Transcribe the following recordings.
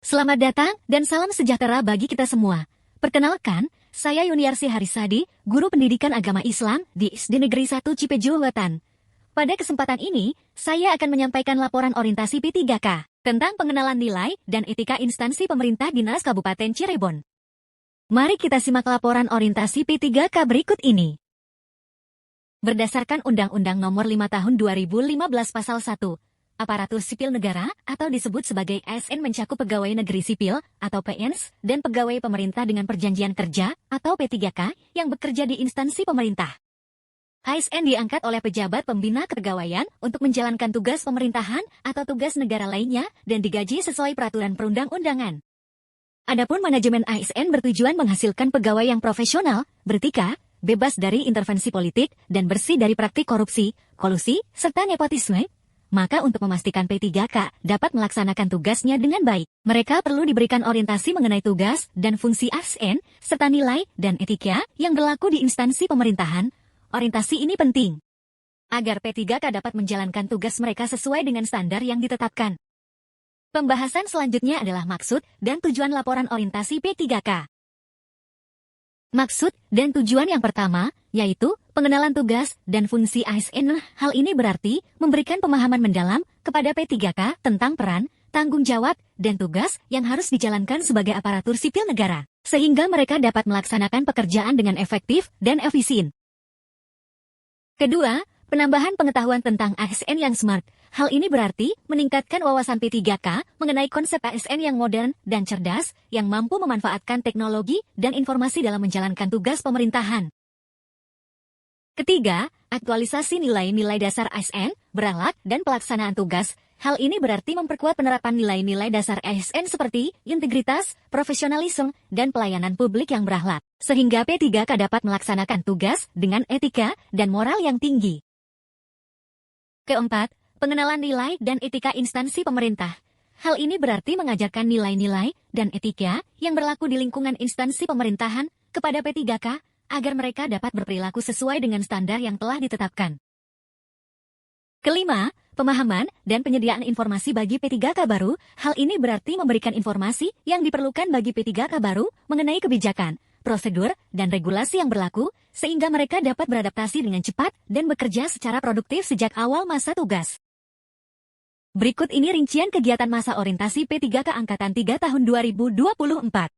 Selamat datang dan salam sejahtera bagi kita semua. Perkenalkan, saya Yuniarsi Harisadi, Guru Pendidikan Agama Islam di SD Negeri 1 Cipeju Wetan. Pada kesempatan ini, saya akan menyampaikan laporan orientasi P3K tentang pengenalan nilai dan etika instansi pemerintah Dinas Kabupaten Cirebon. Mari kita simak laporan orientasi P3K berikut ini. Berdasarkan Undang-Undang Nomor 5 Tahun 2015 Pasal 1, aparatur sipil negara atau disebut sebagai ASN mencakup pegawai negeri sipil atau PNS dan pegawai pemerintah dengan perjanjian kerja atau P3K yang bekerja di instansi pemerintah. ASN diangkat oleh pejabat pembina kepegawaian untuk menjalankan tugas pemerintahan atau tugas negara lainnya dan digaji sesuai peraturan perundang-undangan. Adapun manajemen ASN bertujuan menghasilkan pegawai yang profesional, beretika, bebas dari intervensi politik, dan bersih dari praktik korupsi, kolusi, serta nepotisme. Maka untuk memastikan P3K dapat melaksanakan tugasnya dengan baik, mereka perlu diberikan orientasi mengenai tugas dan fungsi ASN, serta nilai dan etika yang berlaku di instansi pemerintahan. Orientasi ini penting agar P3K dapat menjalankan tugas mereka sesuai dengan standar yang ditetapkan. Pembahasan selanjutnya adalah maksud dan tujuan laporan orientasi P3K. Maksud dan tujuan yang pertama, yaitu pengenalan tugas dan fungsi ASN. Hal ini berarti memberikan pemahaman mendalam kepada P3K tentang peran, tanggung jawab, dan tugas yang harus dijalankan sebagai aparatur sipil negara, sehingga mereka dapat melaksanakan pekerjaan dengan efektif dan efisien. Kedua, penambahan pengetahuan tentang ASN yang smart. Hal ini berarti meningkatkan wawasan P3K mengenai konsep ASN yang modern dan cerdas, yang mampu memanfaatkan teknologi dan informasi dalam menjalankan tugas pemerintahan. Ketiga, aktualisasi nilai-nilai dasar ASN, berakhlak, dan pelaksanaan tugas. Hal ini berarti memperkuat penerapan nilai-nilai dasar ASN seperti integritas, profesionalisme, dan pelayanan publik yang berakhlak, sehingga P3K dapat melaksanakan tugas dengan etika dan moral yang tinggi. Keempat, pengenalan nilai dan etika instansi pemerintah. Hal ini berarti mengajarkan nilai-nilai dan etika yang berlaku di lingkungan instansi pemerintahan kepada P3K agar mereka dapat berperilaku sesuai dengan standar yang telah ditetapkan. Kelima, pemahaman dan penyediaan informasi bagi P3K baru. Hal ini berarti memberikan informasi yang diperlukan bagi P3K baru mengenai kebijakan, prosedur, dan regulasi yang berlaku, sehingga mereka dapat beradaptasi dengan cepat dan bekerja secara produktif sejak awal masa tugas. Berikut ini rincian kegiatan masa orientasi P3K Angkatan 3 tahun 2024.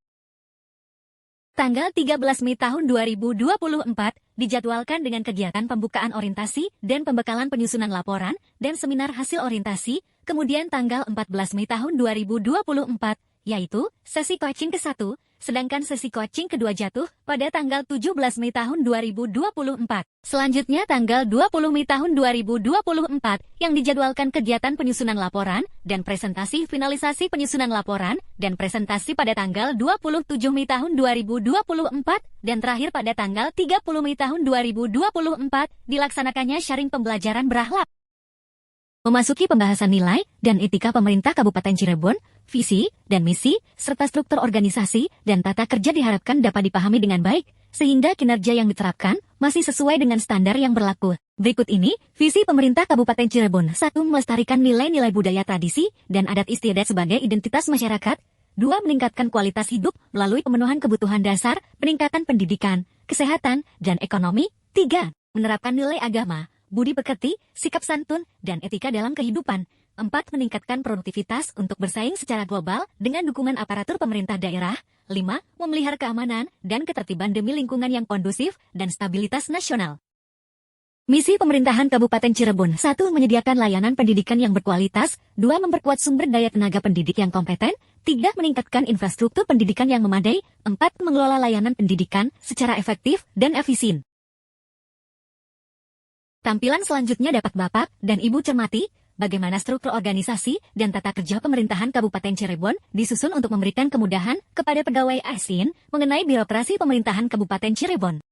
Tanggal 13 Mei tahun 2024 dijadwalkan dengan kegiatan pembukaan orientasi dan pembekalan penyusunan laporan dan seminar hasil orientasi, kemudian tanggal 14 Mei tahun 2024, yaitu sesi coaching ke-1, sedangkan sesi coaching kedua jatuh pada tanggal 17 Mei tahun 2024. Selanjutnya tanggal 20 Mei tahun 2024 yang dijadwalkan kegiatan penyusunan laporan dan presentasi finalisasi penyusunan laporan dan presentasi pada tanggal 27 Mei tahun 2024 dan terakhir pada tanggal 30 Mei tahun 2024 dilaksanakannya sharing pembelajaran berakhlak. Memasuki pembahasan nilai dan etika pemerintah Kabupaten Cirebon, visi dan misi, serta struktur organisasi dan tata kerja diharapkan dapat dipahami dengan baik, sehingga kinerja yang diterapkan masih sesuai dengan standar yang berlaku. Berikut ini, visi pemerintah Kabupaten Cirebon. 1. Melestarikan nilai-nilai budaya tradisi dan adat istiadat sebagai identitas masyarakat. 2. Meningkatkan kualitas hidup melalui pemenuhan kebutuhan dasar, peningkatan pendidikan, kesehatan, dan ekonomi. 3. Menerapkan nilai agama, budi pekerti, sikap santun, dan etika dalam kehidupan. 4. Meningkatkan produktivitas untuk bersaing secara global dengan dukungan aparatur pemerintah daerah. 5. Memelihara keamanan dan ketertiban demi lingkungan yang kondusif dan stabilitas nasional. Misi pemerintahan Kabupaten Cirebon. 1. Menyediakan layanan pendidikan yang berkualitas. 2. Memperkuat sumber daya tenaga pendidik yang kompeten. 3. Meningkatkan infrastruktur pendidikan yang memadai. 4. Mengelola layanan pendidikan secara efektif dan efisien. Tampilan selanjutnya dapat Bapak dan Ibu cermati bagaimana struktur organisasi dan tata kerja pemerintahan Kabupaten Cirebon disusun untuk memberikan kemudahan kepada pegawai ASN mengenai birokrasi pemerintahan Kabupaten Cirebon.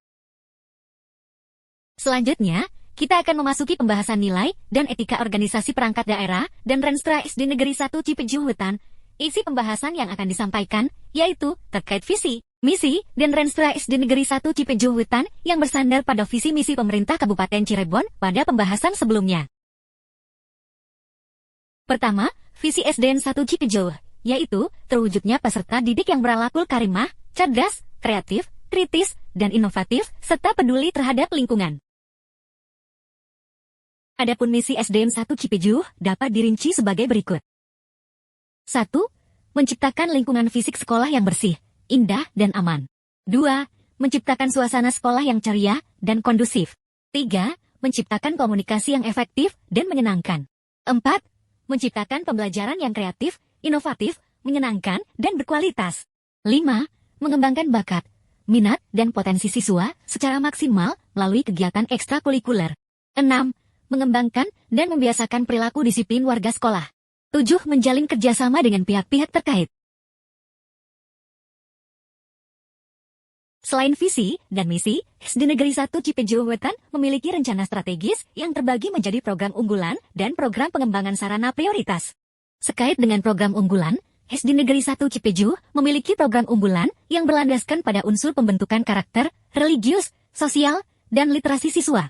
Selanjutnya, kita akan memasuki pembahasan nilai dan etika organisasi perangkat daerah dan Renstra SD Negeri 1 Cipeju Wetan. Isi pembahasan yang akan disampaikan yaitu terkait visi, misi, dan Renstra SD Negeri 1 Cipeju Wetan yang bersandar pada visi misi pemerintah Kabupaten Cirebon pada pembahasan sebelumnya. Pertama, visi SDN 1 Cipeju. yaitu terwujudnya peserta didik yang berakhlakul karimah, cerdas, kreatif, kritis, dan inovatif, serta peduli terhadap lingkungan. Adapun misi SDN 1 Cipejuh dapat dirinci sebagai berikut. 1. Menciptakan lingkungan fisik sekolah yang bersih, indah, dan aman. 2. Menciptakan suasana sekolah yang ceria dan kondusif. 3. Menciptakan komunikasi yang efektif dan menyenangkan. 4. Menciptakan pembelajaran yang kreatif, inovatif, menyenangkan, dan berkualitas. 5. Mengembangkan bakat, minat, dan potensi siswa secara maksimal melalui kegiatan ekstrakurikuler. 6. Mengembangkan dan membiasakan perilaku disiplin warga sekolah. 7. Menjalin kerjasama dengan pihak-pihak terkait. Selain visi dan misi, SD Negeri 1 Cipejuh Wetan memiliki rencana strategis yang terbagi menjadi program unggulan dan program pengembangan sarana prioritas. Sekait dengan program unggulan, SD Negeri 1 Cipejuh memiliki program unggulan yang berlandaskan pada unsur pembentukan karakter, religius, sosial, dan literasi siswa.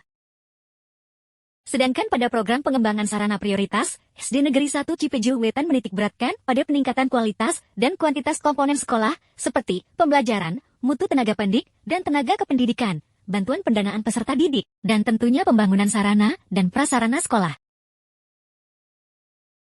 Sedangkan pada program pengembangan sarana prioritas, SD Negeri 1 Cipejuh Wetan menitikberatkan pada peningkatan kualitas dan kuantitas komponen sekolah seperti pembelajaran, mutu tenaga pendidik, dan tenaga kependidikan, bantuan pendanaan peserta didik, dan tentunya pembangunan sarana dan prasarana sekolah.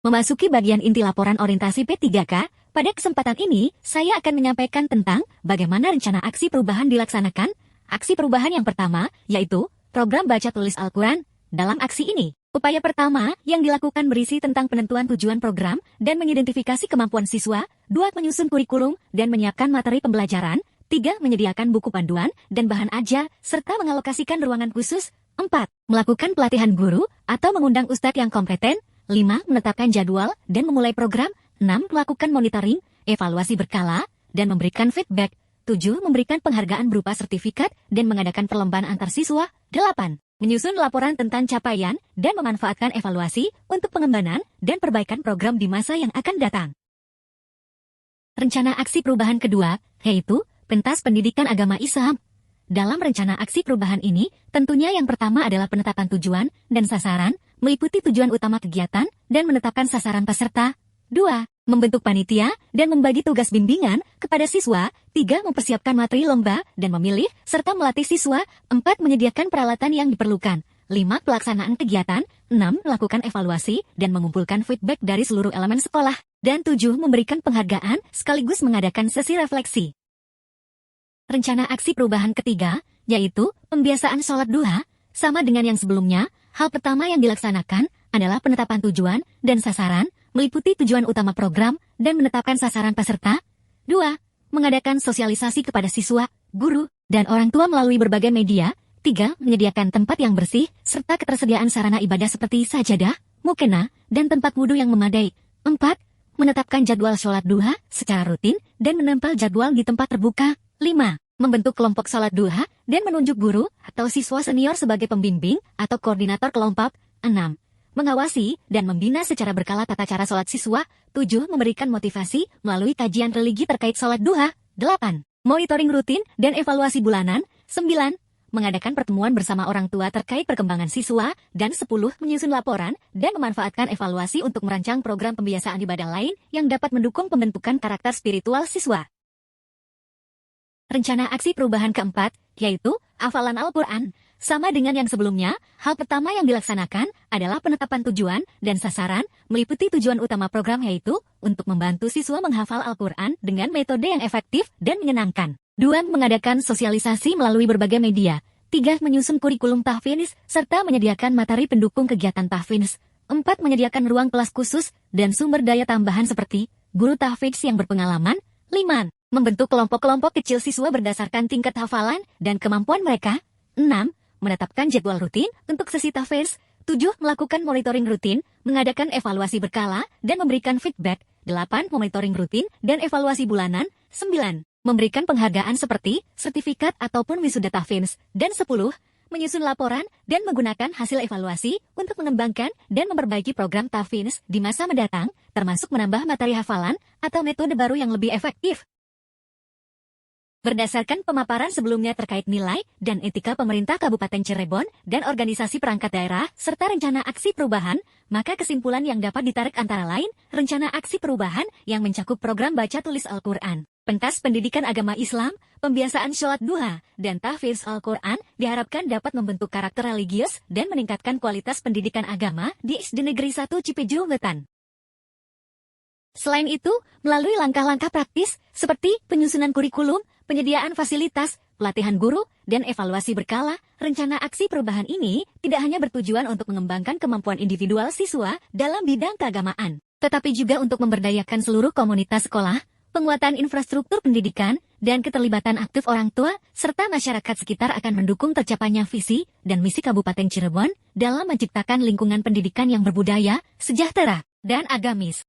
Memasuki bagian inti laporan orientasi P3K, pada kesempatan ini saya akan menyampaikan tentang bagaimana rencana aksi perubahan dilaksanakan. Aksi perubahan yang pertama, yaitu program baca tulis Al-Quran. Dalam aksi ini, upaya pertama yang dilakukan berisi tentang penentuan tujuan program dan mengidentifikasi kemampuan siswa, 2. Menyusun kurikulum dan menyiapkan materi pembelajaran, 3. Menyediakan buku panduan dan bahan ajar, serta mengalokasikan ruangan khusus, 4. Melakukan pelatihan guru atau mengundang ustadz yang kompeten, 5. Menetapkan jadwal dan memulai program, 6. Melakukan monitoring, evaluasi berkala, dan memberikan feedback, 7. Memberikan penghargaan berupa sertifikat dan mengadakan perlombaan antar siswa, 8. Menyusun laporan tentang capaian dan memanfaatkan evaluasi untuk pengembangan dan perbaikan program di masa yang akan datang. Rencana aksi perubahan kedua, yaitu pentas pendidikan agama Islam. Dalam rencana aksi perubahan ini, tentunya yang pertama adalah penetapan tujuan dan sasaran, meliputi tujuan utama kegiatan dan menetapkan sasaran peserta. 2. Membentuk panitia dan membagi tugas bimbingan kepada siswa. 3. Mempersiapkan materi lomba dan memilih serta melatih siswa. 4. Menyediakan peralatan yang diperlukan. 5. Pelaksanaan kegiatan. 6. Melakukan evaluasi dan mengumpulkan feedback dari seluruh elemen sekolah. Dan 7. Memberikan penghargaan sekaligus mengadakan sesi refleksi. Rencana aksi perubahan ketiga, yaitu pembiasaan sholat duha. Sama dengan yang sebelumnya, hal pertama yang dilaksanakan adalah penetapan tujuan dan sasaran, meliputi tujuan utama program dan menetapkan sasaran peserta. 2. Mengadakan sosialisasi kepada siswa, guru, dan orang tua melalui berbagai media. 3. Menyediakan tempat yang bersih, serta ketersediaan sarana ibadah seperti sajadah, mukena, dan tempat wudhu yang memadai. 4. Menetapkan jadwal sholat duha secara rutin dan menempel jadwal di tempat terbuka. 5. Membentuk kelompok sholat duha dan menunjuk guru atau siswa senior sebagai pembimbing atau koordinator kelompok. 6. Mengawasi dan membina secara berkala tata cara sholat siswa. 7. Memberikan motivasi melalui kajian religi terkait sholat duha. 8. Monitoring rutin dan evaluasi bulanan. 9. Mengadakan pertemuan bersama orang tua terkait perkembangan siswa. Dan 10. Menyusun laporan dan memanfaatkan evaluasi untuk merancang program pembiasaan ibadah lain yang dapat mendukung pembentukan karakter spiritual siswa. Rencana aksi perubahan keempat, yaitu hafalan Al-Quran. Sama dengan yang sebelumnya, hal pertama yang dilaksanakan adalah penetapan tujuan dan sasaran, meliputi tujuan utama program yaitu untuk membantu siswa menghafal Al-Quran dengan metode yang efektif dan menyenangkan. 2. Mengadakan sosialisasi melalui berbagai media. 3. Menyusun kurikulum tahfiz, serta menyediakan materi pendukung kegiatan tahfiz. 4. Menyediakan ruang kelas khusus dan sumber daya tambahan seperti guru tahfiz yang berpengalaman. 5. Membentuk kelompok-kelompok kecil siswa berdasarkan tingkat hafalan dan kemampuan mereka. 6. Menetapkan jadwal rutin untuk sesi tahfiz. 7. Melakukan monitoring rutin, mengadakan evaluasi berkala, dan memberikan feedback. 8. Monitoring rutin dan evaluasi bulanan. 9. Memberikan penghargaan seperti sertifikat ataupun wisuda tahfiz. Dan 10. Menyusun laporan dan menggunakan hasil evaluasi untuk mengembangkan dan memperbaiki program tahfiz di masa mendatang, termasuk menambah materi hafalan atau metode baru yang lebih efektif. Berdasarkan pemaparan sebelumnya terkait nilai dan etika pemerintah Kabupaten Cirebon dan organisasi perangkat daerah serta rencana aksi perubahan, maka kesimpulan yang dapat ditarik antara lain rencana aksi perubahan yang mencakup program baca tulis Al-Quran, pentas pendidikan agama Islam, pembiasaan sholat duha, dan tahfiz Al-Quran diharapkan dapat membentuk karakter religius dan meningkatkan kualitas pendidikan agama di SD Negeri 1 Cipeju Wetan. Selain itu, melalui langkah-langkah praktis seperti penyusunan kurikulum, penyediaan fasilitas, pelatihan guru, dan evaluasi berkala, rencana aksi perubahan ini tidak hanya bertujuan untuk mengembangkan kemampuan individual siswa dalam bidang keagamaan, tetapi juga untuk memberdayakan seluruh komunitas sekolah, penguatan infrastruktur pendidikan, dan keterlibatan aktif orang tua, serta masyarakat sekitar akan mendukung tercapainya visi dan misi Kabupaten Cirebon dalam menciptakan lingkungan pendidikan yang berbudaya, sejahtera, dan agamis.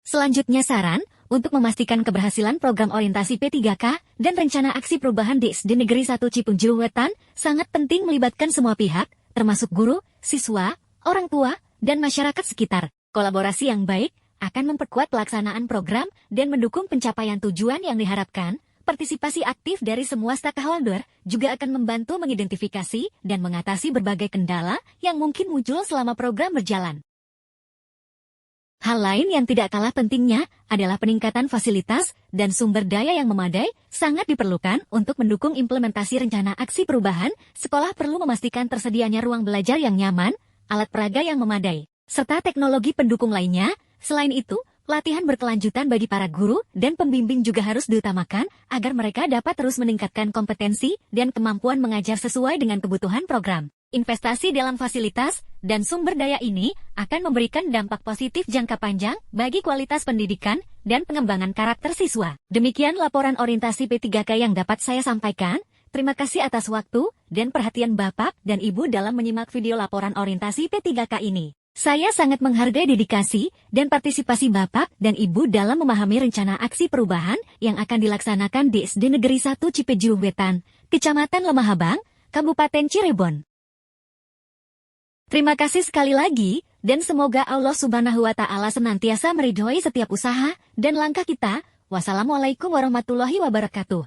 Selanjutnya saran, untuk memastikan keberhasilan program orientasi P3K dan rencana aksi perubahan di SD Negeri 1 Cipeju Wetan, sangat penting melibatkan semua pihak, termasuk guru, siswa, orang tua, dan masyarakat sekitar. Kolaborasi yang baik akan memperkuat pelaksanaan program dan mendukung pencapaian tujuan yang diharapkan. Partisipasi aktif dari semua stakeholder juga akan membantu mengidentifikasi dan mengatasi berbagai kendala yang mungkin muncul selama program berjalan. Hal lain yang tidak kalah pentingnya adalah peningkatan fasilitas dan sumber daya yang memadai sangat diperlukan untuk mendukung implementasi rencana aksi perubahan. Sekolah perlu memastikan tersedianya ruang belajar yang nyaman, alat peraga yang memadai, serta teknologi pendukung lainnya. Selain itu, pelatihan berkelanjutan bagi para guru dan pembimbing juga harus diutamakan agar mereka dapat terus meningkatkan kompetensi dan kemampuan mengajar sesuai dengan kebutuhan program. Investasi dalam fasilitas dan sumber daya ini akan memberikan dampak positif jangka panjang bagi kualitas pendidikan dan pengembangan karakter siswa. Demikian laporan orientasi P3K yang dapat saya sampaikan. Terima kasih atas waktu dan perhatian Bapak dan Ibu dalam menyimak video laporan orientasi P3K ini. Saya sangat menghargai dedikasi dan partisipasi Bapak dan Ibu dalam memahami rencana aksi perubahan yang akan dilaksanakan di SD Negeri 1 Cipeju Wetan, Kecamatan Lemahabang, Kabupaten Cirebon. Terima kasih sekali lagi, dan semoga Allah Subhanahu wa Ta'ala senantiasa meridhoi setiap usaha dan langkah kita. Wassalamualaikum warahmatullahi wabarakatuh.